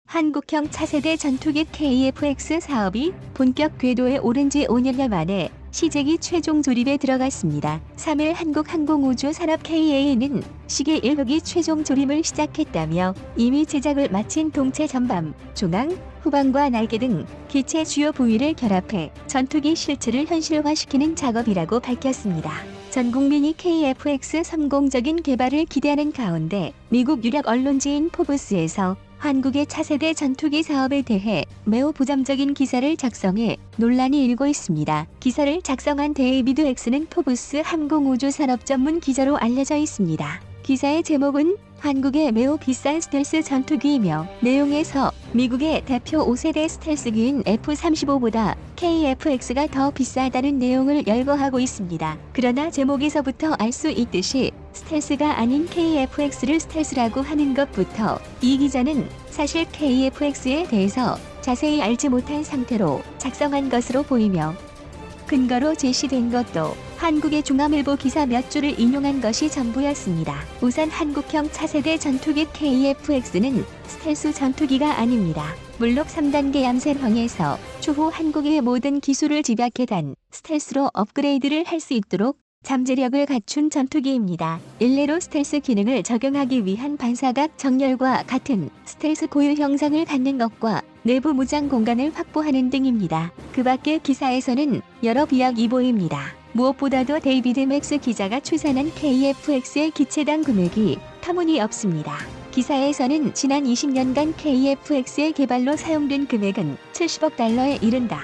한국형 차세대 전투기 KF-X 사업이 본격 궤도에 오른 지 5년여 만에 시제기 최종 조립에 들어갔습니다. 3일 한국항공우주산업 KA는 시계 1호기 최종 조립을 시작했다며 이미 제작을 마친 동체 전방, 중앙, 후방과 날개 등 기체 주요 부위를 결합해 전투기 실체를 현실화시키는 작업이라고 밝혔습니다. 전 국민이 KF-X 성공적인 개발을 기대하는 가운데 미국 유력 언론지인 포브스에서 한국의 차세대 전투기 사업에 대해 매우 부정적인 기사를 작성해 논란이 일고 있습니다. 기사를 작성한 데이비드 엑스는 포브스 항공우주산업 전문 기자로 알려져 있습니다. 기사의 제목은 한국의 매우 비싼 스텔스 전투기이며 내용에서 미국의 대표 5세대 스텔스기인 F-35보다 KF-X가 더 비싸다는 내용을 열거하고 있습니다. 그러나 제목에서부터 알 수 있듯이 스텔스가 아닌 KF-X를 스텔스라고 하는 것부터 이 기자는 사실 KF-X에 대해서 자세히 알지 못한 상태로 작성한 것으로 보이며 근거로 제시된 것도 한국의 중앙일보 기사 몇 줄을 인용한 것이 전부였습니다. 우선 한국형 차세대 전투기 KF-X는 스텔스 전투기가 아닙니다. 물록 3단계 얌센황에서 추후 한국의 모든 기술을 집약해 단 스텔스로 업그레이드를 할 수 있도록 잠재력을 갖춘 전투기입니다. 일례로 스텔스 기능을 적용하기 위한 반사각 정렬과 같은 스텔스 고유 형상을 갖는 것과 내부 무장 공간을 확보하는 등입니다. 그 밖에 기사에서는 여러 비약이 보입니다. 무엇보다도 데이비드 맥스 기자가 추산한 KF-X의 기체당 금액이 터무니없습니다. 기사에서는 지난 20년간 KF-X의 개발로 사용된 금액은 70억 달러에 이른다.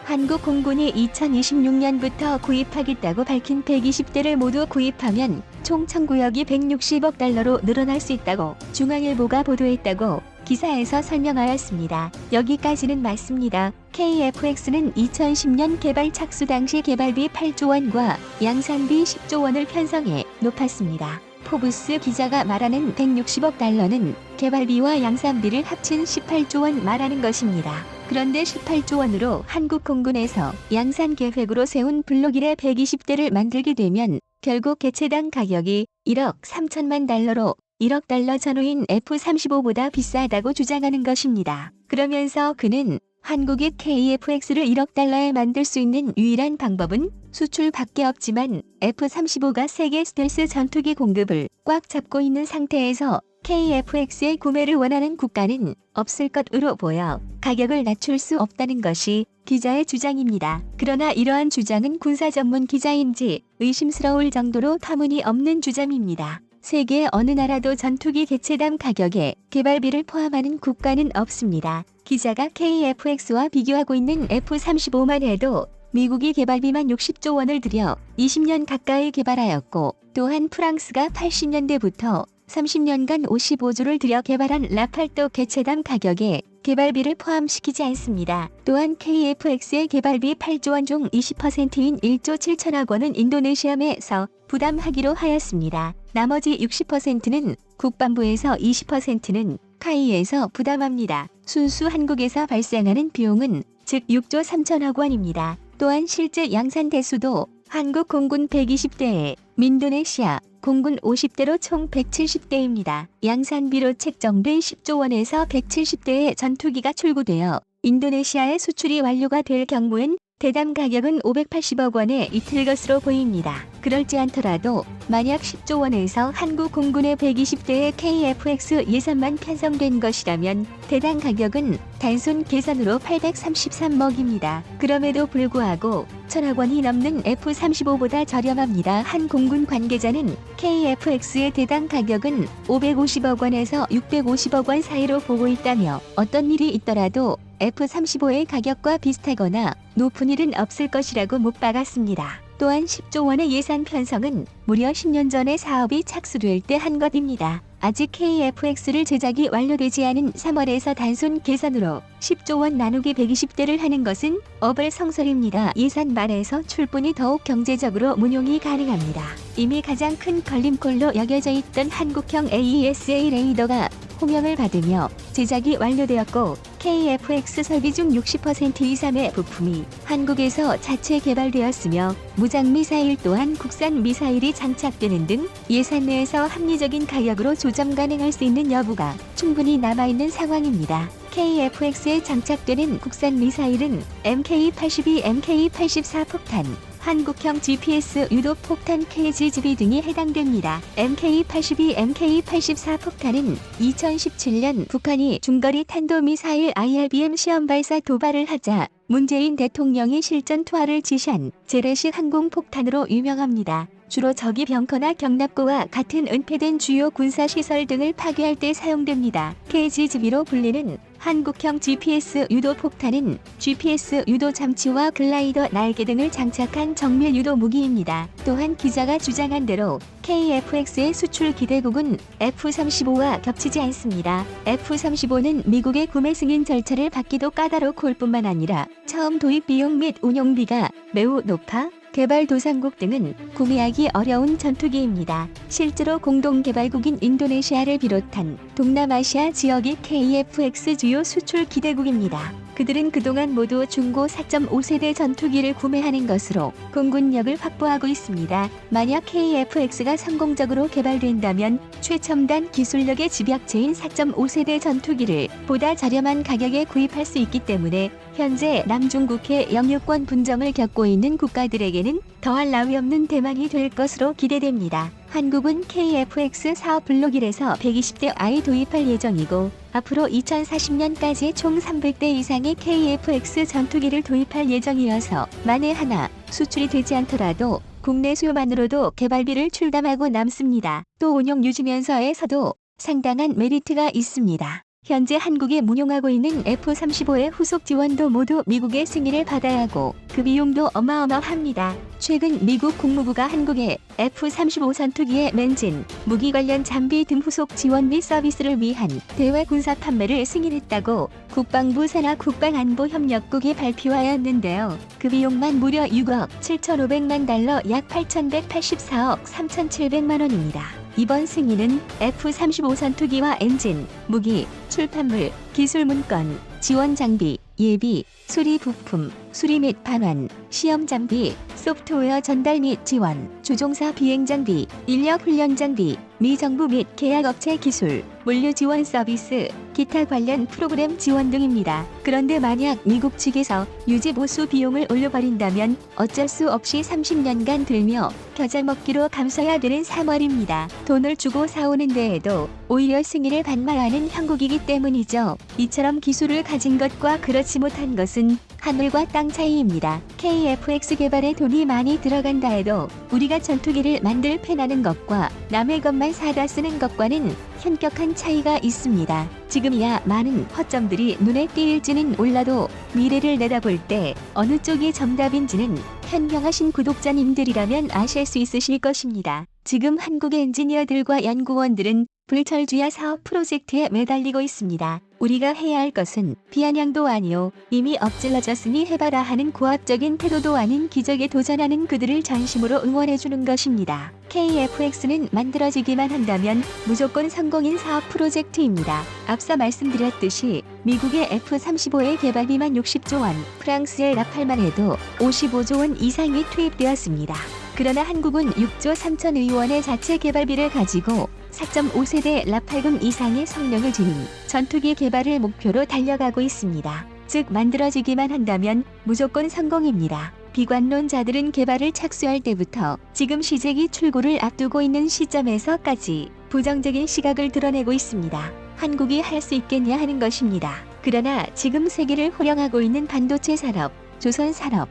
한국 공군이 2026년부터 구입하겠다고 밝힌 120대를 모두 구입하면 총 청구역이 160억 달러로 늘어날 수 있다고 중앙일보가 보도했다고 기사에서 설명하였습니다. 여기까지는 맞습니다. KF-X는 2010년 개발 착수 당시 개발비 8조 원과 양산비 10조 원을 편성해 높았습니다. 포브스 기자가 말하는 160억 달러는 개발비와 양산비를 합친 18조 원 말하는 것입니다. 그런데 18조 원으로 한국 공군에서 양산 계획으로 세운 블록 1의 120대를 만들게 되면 결국 개체당 가격이 1억 3천만 달러로 1억 달러 전후인 F-35보다 비싸다고 주장하는 것입니다. 그러면서 그는 한국이 KF-X를 1억 달러에 만들 수 있는 유일한 방법은 수출밖에 없지만 F-35가 세계 스텔스 전투기 공급을 꽉 잡고 있는 상태에서 KF-X의 구매를 원하는 국가는 없을 것으로 보여 가격을 낮출 수 없다는 것이 기자의 주장입니다. 그러나 이러한 주장은 군사 전문 기자인지 의심스러울 정도로 터무니없는 주장입니다. 세계 어느 나라도 전투기 개체당 가격에 개발비를 포함하는 국가는 없습니다. 기자가 KF-X와 비교하고 있는 F-35만 해도 미국이 개발비만 60조 원을 들여 20년 가까이 개발하였고 또한 프랑스가 80년대부터 30년간 55조를 들여 개발한 라팔도 개체당 가격에 개발비를 포함시키지 않습니다. 또한 KF-X의 개발비 8조 원 중 20%인 1조 7천억 원은 인도네시아에서 부담하기로 하였습니다. 나머지 60%는 국방부에서 20%는 카이에서 부담합니다. 순수 한국에서 발생하는 비용은 즉 6조 3천억 원입니다. 또한 실제 양산 대수도 한국 공군 120대에 인도네시아 공군 50대로 총 170대입니다. 양산비로 책정된 10조 원에서 170대의 전투기가 출고되어 인도네시아에 수출이 완료가 될 경우엔 대당 가격은 580억 원에 이틀 것으로 보입니다. 그럴지 않더라도 만약 10조 원에서 한국 공군의 120대의 KF-X 예산만 편성된 것이라면 대당 가격은 단순 계산으로 833억입니다. 그럼에도 불구하고 1,000억 원이 넘는 F-35보다 저렴합니다. 한 공군 관계자는 KF-X의 대당 가격은 550억 원에서 650억 원 사이로 보고 있다며 어떤 일이 있더라도 F-35의 가격과 비슷하거나 높은 일은 없을 것이라고 못 박았습니다. 또한 10조 원의 예산 편성은 무려 10년 전에 사업이 착수될 때 한 것입니다. 아직 KF-X를 제작이 완료되지 않은 3월에서 단순 계산으로 10조 원 나누기 120대를 하는 것은 어불성설입니다. 예산 말에서 출분이 더욱 경제적으로 운용이 가능합니다. 이미 가장 큰 걸림돌로 여겨져 있던 한국형 AESA 레이더가 호명을 받으며 제작이 완료되었고 KF-X 설비 중 60% 이상의 부품이 한국에서 자체 개발되었으며 무장 미사일 또한 국산 미사일이 장착되는 등 예산 내에서 합리적인 가격으로 조정 가능할 수 있는 여부가 충분히 남아있는 상황입니다. KF-X에 장착되는 국산 미사일은 MK-82, MK-84 폭탄, 한국형 GPS 유도 폭탄 KGB 등이 해당됩니다. MK-82, MK-84 폭탄은 2017년 북한이 중거리 탄도미사일 IRBM 시험 발사 도발을 하자 문재인 대통령이 실전 투하를 지시한 재래식 항공폭탄으로 유명합니다. 주로 적이 벙커나 경납고와 같은 은폐된 주요 군사시설 등을 파괴할 때 사용됩니다. KGB로 불리는 한국형 GPS 유도 폭탄은 GPS 유도 장치와 글라이더 날개 등을 장착한 정밀 유도 무기입니다. 또한 기자가 주장한 대로 KF-X의 수출 기대국은 F-35와 겹치지 않습니다. F-35는 미국의 구매 승인 절차를 받기도 까다롭고 올 뿐만 아니라 처음 도입 비용 및 운용비가 매우 높아 개발도상국 등은 구매하기 어려운 전투기입니다. 실제로 공동개발국인 인도네시아를 비롯한 동남아시아 지역이 KF-X 주요 수출 기대국입니다. 그들은 그동안 모두 중고 4.5세대 전투기를 구매하는 것으로 공군력을 확보하고 있습니다. 만약 KF-X가 성공적으로 개발된다면 최첨단 기술력의 집약체인 4.5세대 전투기를 보다 저렴한 가격에 구입할 수 있기 때문에 현재 남중국해 영유권 분쟁을 겪고 있는 국가들에게는 더할 나위 없는 대망이 될 것으로 기대됩니다. 한국은 KF-X 사업 블록 1에서 120대 I 도입할 예정이고 앞으로 2040년까지 총 300대 이상의 KF-X 전투기를 도입할 예정이어서 만에 하나 수출이 되지 않더라도 국내 수요만으로도 개발비를 출담하고 남습니다. 또 운용 유지면서에서도 상당한 메리트가 있습니다. 현재 한국이 운용하고 있는 F-35의 후속 지원도 모두 미국의 승인을 받아야 하고 그 비용도 어마어마합니다. 최근 미국 국무부가 한국의 F-35 전투기의 엔진, 무기 관련 장비 등 후속 지원 및 서비스를 위한 대외 군사 판매를 승인했다고 국방부 산하 국방안보협력국이 발표하였는데요. 그 비용만 무려 6억 7,500만 달러 약 8,184억 3,700만 원입니다. 이번 승인은 F-35 전투기와 엔진, 무기, 출판물, 기술 문건, 지원 장비, 예비, 수리 부품, 수리 및 반환, 시험 장비, 소프트웨어 전달 및 지원, 조종사 비행 장비, 인력 훈련 장비, 미정부 및 계약업체 기술, 물류 지원 서비스, 기타 관련 프로그램 지원 등입니다. 그런데 만약 미국 측에서 유지 보수 비용을 올려버린다면 어쩔 수 없이 30년간 들며 겨자 먹기로 감서야 되는 3월입니다. 돈을 주고 사오는 데에도 오히려 승인을 반발하는 형국이기 때문이죠. 이처럼 기술을 가진 것과 그렇지 못한 것은 하늘과 땅 차이입니다. KF-X 개발에 돈이 많이 들어간다 해도 우리가 전투기를 만들 패나는 것과 남의 것만 사다 쓰는 것과는 현격한 차이가 있습니다. 지금이야 많은 허점들이 눈에 띄일지는 몰라도 미래를 내다볼 때 어느 쪽이 정답인지는 현명하신 구독자님들이라면 아실 수 있으실 것입니다. 지금 한국의 엔지니어들과 연구원들은 불철주야 사업 프로젝트에 매달리고 있습니다. 우리가 해야 할 것은 비아냥도 아니요 이미 엎질러졌으니 해봐라 하는 고압적인 태도도 아닌 기적에 도전하는 그들을 전심으로 응원해주는 것입니다. KF-X는 만들어지기만 한다면 무조건 성공인 사업 프로젝트입니다. 앞서 말씀드렸듯이 미국의 F-35의 개발비만 60조 원, 프랑스의 라팔만 해도 55조 원 이상이 투입되었습니다. 그러나 한국은 6조 3천억 원의 자체 개발비를 가지고 4.5세대 라팔급 이상의 성능을 지닌 전투기 개발을 목표로 달려가고 있습니다. 즉 만들어지기만 한다면 무조건 성공입니다. 비관론자들은 개발을 착수할 때부터 지금 시제기 출고를 앞두고 있는 시점에서까지 부정적인 시각을 드러내고 있습니다. 한국이 할 수 있겠냐 하는 것입니다. 그러나 지금 세계를 호령하고 있는 반도체 산업, 조선 산업,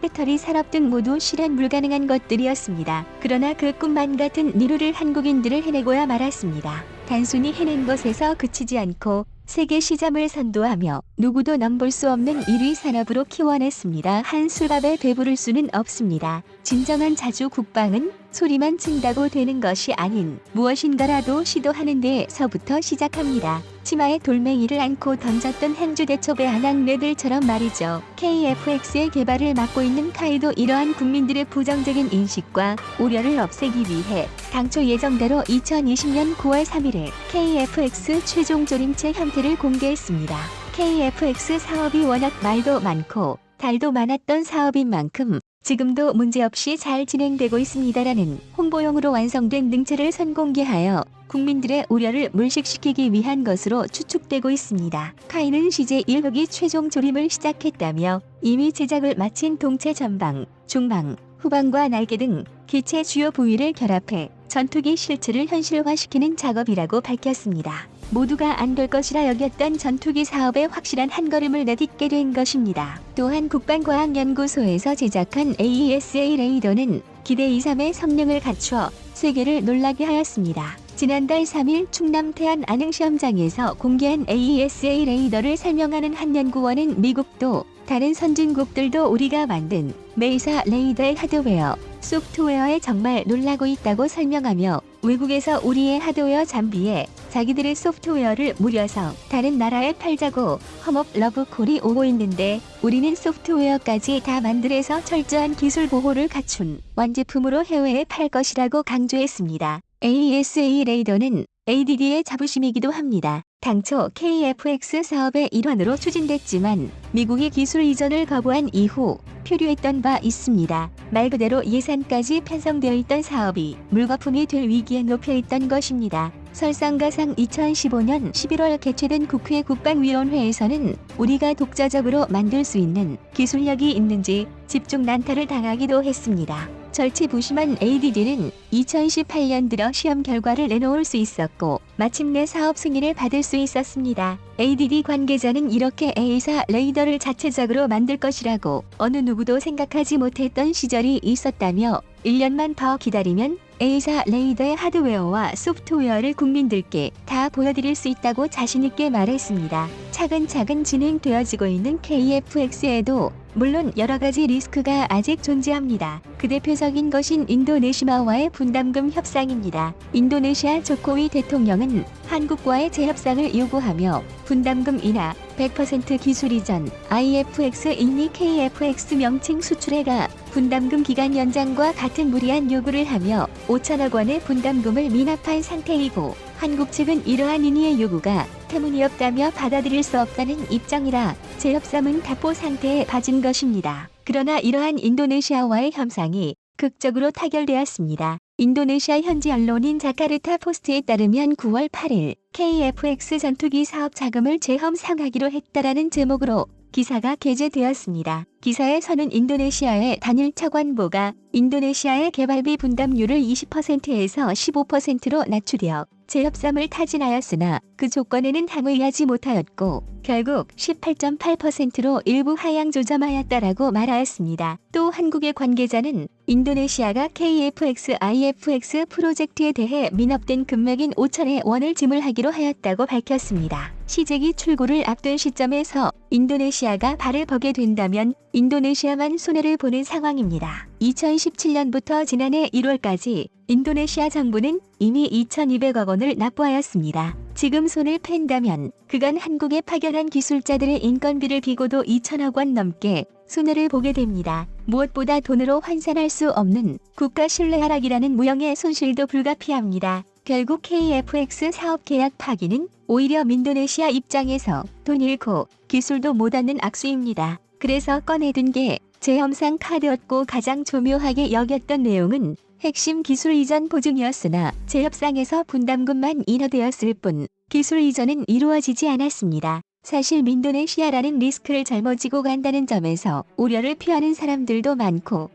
배터리 산업 등 모두 실현 불가능한 것들이었습니다. 그러나 그 꿈만 같은 니루를 한국인들을 해내고야 말았습니다. 단순히 해낸 것에서 그치지 않고 세계 시장을 선도하며 누구도 넘볼 수 없는 1위 산업으로 키워냈습니다. 한 술밥에 배부를 수는 없습니다. 진정한 자주 국방은 소리만 친다고 되는 것이 아닌 무엇인가라도 시도하는 데서부터 시작합니다. 치마에 돌멩이를 안고 던졌던 행주대첩의 아낙네들처럼 말이죠. KF-X의 개발을 맡고 있는 카이도 이러한 국민들의 부정적인 인식과 우려를 없애기 위해 당초 예정대로 2020년 9월 3일에 KF-X 최종 조림체 형태를 공개했습니다. KF-X 사업이 워낙 말도 많고 달도 많았던 사업인 만큼 지금도 문제없이 잘 진행되고 있습니다라는 홍보용으로 완성된 능체를 선공개하여 국민들의 우려를 물식시키기 위한 것으로 추측되고 있습니다. 카이는 CJ 1호기 최종 조림을 시작했다며 이미 제작을 마친 동체 전방, 중방, 후방과 날개 등 기체 주요 부위를 결합해 전투기 실체를 현실화시키는 작업이라고 밝혔습니다. 모두가 안 될 것이라 여겼던 전투기 사업에 확실한 한걸음을 내딛게 된 것입니다. 또한 국방과학연구소에서 제작한 AESA 레이더는 기대 이상의 성능을 갖추어 세계를 놀라게 하였습니다. 지난달 3일 충남 태안 안흥시험장에서 공개한 AESA 레이더를 설명하는 한 연구원은 미국도 다른 선진국들도 우리가 만든 메이사 레이더의 하드웨어, 소프트웨어에 정말 놀라고 있다고 설명하며 외국에서 우리의 하드웨어 장비에 자기들의 소프트웨어를 무려서 다른 나라에 팔자고 험업 러브콜이 오고 있는데 우리는 소프트웨어까지 다 만들어서 철저한 기술 보호를 갖춘 완제품으로 해외에 팔 것이라고 강조했습니다. AESA 레이더는 ADD의 자부심이기도 합니다. 당초 KF-X 사업의 일환으로 추진됐지만 미국이 기술 이전을 거부한 이후 표류했던 바 있습니다. 말 그대로 예산까지 편성되어 있던 사업이 물거품이 될 위기에 놓여 있던 것입니다. 설상가상 2015년 11월 개최된 국회 국방위원회에서는 우리가 독자적으로 만들 수 있는 기술력이 있는지 집중 난타를 당하기도 했습니다. 절치부심한 ADD는 2018년 들어 시험 결과를 내놓을 수 있었고 마침내 사업 승인을 받을 수 있었습니다. ADD 관계자는 이렇게 A사 레이더를 자체적으로 만들 것이라고 어느 누구도 생각하지 못했던 시절이 있었다며 1년만 더 기다리면 A사 레이더의 하드웨어와 소프트웨어를 국민들께 다 보여드릴 수 있다고 자신있게 말했습니다. 차근차근 진행되어지고 있는 KF-X에도 물론 여러가지 리스크가 아직 존재합니다. 그 대표적인 것인 인도네시아와의 분담금 협상입니다. 인도네시아 조코위 대통령은 한국과의 재협상을 요구하며 분담금 인하, 100% 기술 이전, IFX 인리 KF-X 명칭 수출해가 분담금 기간 연장과 같은 무리한 요구를 하며 5천억 원의 분담금을 미납한 상태이고 한국 측은 이러한 인의의 요구가 터무니없다며 받아들일 수 없다는 입장이라 재협상은 답보 상태에 빠진 것입니다. 그러나 이러한 인도네시아와의 협상이 극적으로 타결되었습니다. 인도네시아 현지 언론인 자카르타 포스트에 따르면 9월 8일 KF-X 전투기 사업 자금을 재험상하기로 했다라는 제목으로 기사가 게재되었습니다. 기사에서는 인도네시아의 단일 차관보가 인도네시아의 개발비 분담률을 20%에서 15%로 낮추려 재협상을 타진하였으나 그 조건에는 항의하지 못하였고 결국 18.8%로 일부 하향 조정하였다라고 말하였습니다. 또 한국의 관계자는 인도네시아가 KF-X, IFX 프로젝트에 대해 미납된 금액인 5천억 원을 지불하기로 하였다고 밝혔습니다. 시제기 출고를 앞둔 시점에서 인도네시아가 발을 버게 된다면 인도네시아만 손해를 보는 상황입니다. 2017년부터 지난해 1월까지 인도네시아 정부는 이미 2,200억 원을 납부하였습니다. 지금 손을 팬다면 그간 한국에 파견한 기술자들의 인건비를 비고도 2천억 원 넘게 손해를 보게 됩니다. 무엇보다 돈으로 환산할 수 없는 국가 신뢰 하락이라는 무형의 손실도 불가피합니다. 결국 KF-X 사업 계약 파기는 오히려 인도네시아 입장에서 돈 잃고 기술도 못 얻는 악수입니다. 그래서 꺼내든 게 재협상 카드였고 가장 조묘하게 여겼던 내용은 핵심 기술 이전 보증이었으나 재협상에서 분담금만 인하되었을 뿐 기술 이전은 이루어지지 않았습니다. 사실 인도네시아라는 리스크를 짊어지고 간다는 점에서 우려를 표하는 사람들도 많고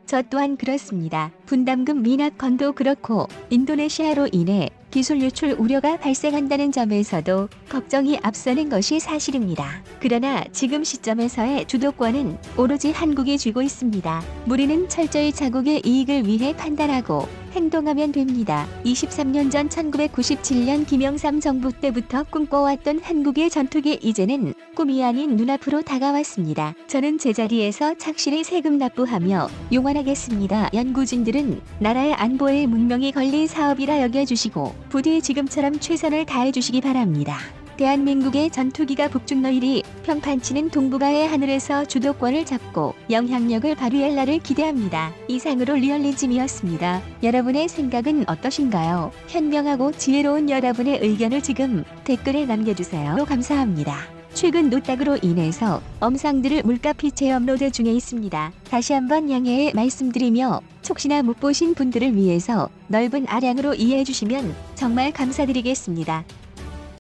저 또한 그렇습니다. 분담금 미납 건도 그렇고 인도네시아로 인해 기술 유출 우려가 발생한다는 점에서도 걱정이 앞서는 것이 사실입니다. 그러나 지금 시점에서의 주도권은 오로지 한국이 쥐고 있습니다. 우리는 철저히 자국의 이익을 위해 판단하고 행동하면 됩니다. 23년 전 1997년 김영삼 정부 때부터 꿈꿔왔던 한국의 전투기 이제는 꿈이 아닌 눈앞으로 다가왔습니다. 저는 제자리에서 착실히 세금 납부하며 용환하겠습니다. 연구진들은 나라의 안보에 문명이 걸린 사업이라 여겨주시고 부디 지금처럼 최선을 다해주시기 바랍니다. 대한민국의 전투기가 북중러일이 평판치는 동북아의 하늘에서 주도권을 잡고 영향력을 발휘할 날을 기대합니다. 이상으로 리얼리즘이었습니다. 여러분의 생각은 어떠신가요? 현명하고 지혜로운 여러분의 의견을 지금 댓글에 남겨주세요. 감사합니다. 최근 노딱으로 인해서 엄상들을 물가피 재업로드 중에 있습니다. 다시 한번 양해의 말씀드리며 혹시나 못 보신 분들을 위해서 넓은 아량으로 이해해 주시면 정말 감사드리겠습니다.